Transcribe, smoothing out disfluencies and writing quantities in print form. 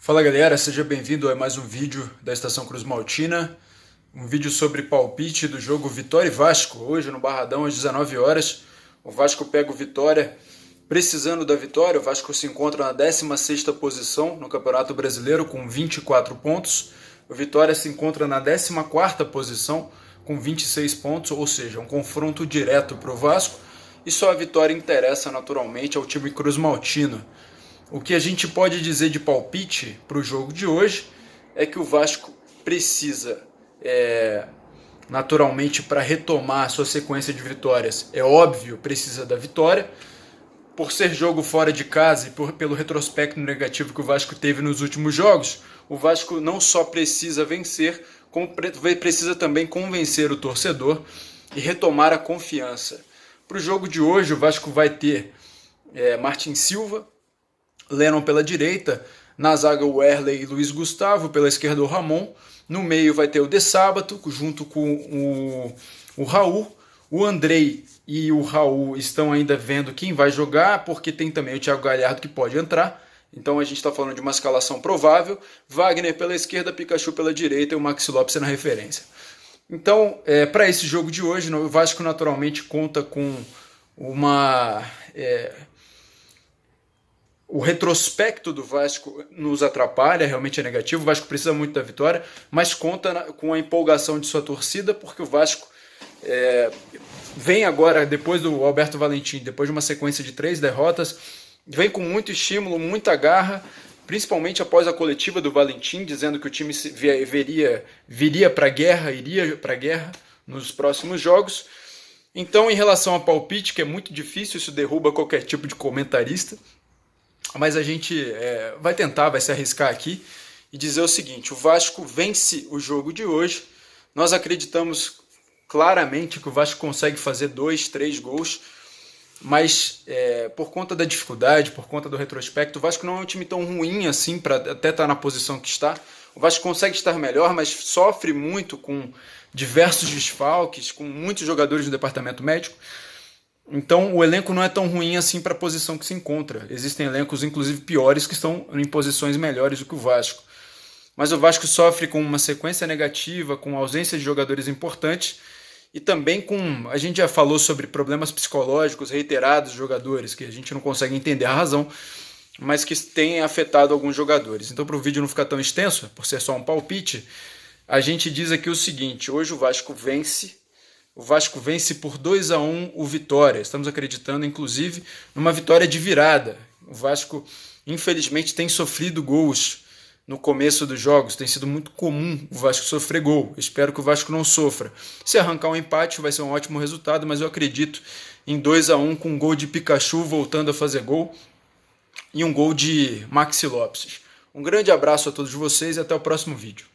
Fala galera, seja bem-vindo a mais um vídeo da Estação Cruz Maltina, um vídeo sobre palpite do jogo Vitória e Vasco, hoje no Barradão às 19 horas, o Vasco pega o Vitória, precisando da vitória, o Vasco se encontra na 16ª posição no Campeonato Brasileiro com 24 pontos, o Vitória se encontra na 14ª posição com 26 pontos, ou seja, um confronto direto para o Vasco, e só a vitória interessa naturalmente ao time Cruz Maltino. O que a gente pode dizer de palpite para o jogo de hoje é que o Vasco precisa, naturalmente, para retomar a sua sequência de vitórias, é óbvio, precisa da vitória. Por ser jogo fora de casa e pelo retrospecto negativo que o Vasco teve nos últimos jogos, o Vasco não só precisa vencer, como precisa também convencer o torcedor e retomar a confiança. Para o jogo de hoje, o Vasco vai ter Martin Silva, Lennon pela direita, na zaga o Wehrle e Luiz Gustavo, pela esquerda o Ramon, no meio vai ter o De Sábato, junto com o Raul, o Andrei e o Raul estão ainda vendo quem vai jogar, porque tem também o Thiago Galhardo que pode entrar, então a gente está falando de uma escalação provável, Wagner pela esquerda, Pikachu pela direita e o Maxi Lopes na referência. Então, para esse jogo de hoje, o Vasco naturalmente conta com o retrospecto do Vasco nos atrapalha, realmente é negativo, o Vasco precisa muito da vitória, mas conta com a empolgação de sua torcida, porque o Vasco vem agora, depois do Alberto Valentim, depois de uma sequência de 3 derrotas, vem com muito estímulo, muita garra, principalmente após a coletiva do Valentim, dizendo que o time viria para a guerra, iria para a guerra nos próximos jogos. Então, em relação ao palpite, que é muito difícil, isso derruba qualquer tipo de comentarista, mas a gente vai se arriscar aqui e dizer o seguinte: o Vasco vence o jogo de hoje. Nós acreditamos claramente que o Vasco consegue fazer 2, 3 gols, mas por conta da dificuldade, por conta do retrospecto, o Vasco não é um time tão ruim assim para até estar na posição que está. O Vasco consegue estar melhor, mas sofre muito com diversos desfalques, com muitos jogadores no departamento médico. Então o elenco não é tão ruim assim para a posição que se encontra. Existem elencos, inclusive, piores que estão em posições melhores do que o Vasco. Mas o Vasco sofre com uma sequência negativa, com ausência de jogadores importantes e também a gente já falou sobre problemas psicológicos reiterados de jogadores, que a gente não consegue entender a razão, mas que têm afetado alguns jogadores. Então, para o vídeo não ficar tão extenso, por ser só um palpite, a gente diz aqui o seguinte: hoje o Vasco vence. O Vasco vence por 2-1 o Vitória. Estamos acreditando, inclusive, numa vitória de virada. O Vasco, infelizmente, tem sofrido gols no começo dos jogos. Tem sido muito comum o Vasco sofrer gol. Espero que o Vasco não sofra. Se arrancar um empate, vai ser um ótimo resultado, mas eu acredito em 2-1 com um gol de Pikachu voltando a fazer gol e um gol de Maxi Lopes. Um grande abraço a todos vocês e até o próximo vídeo.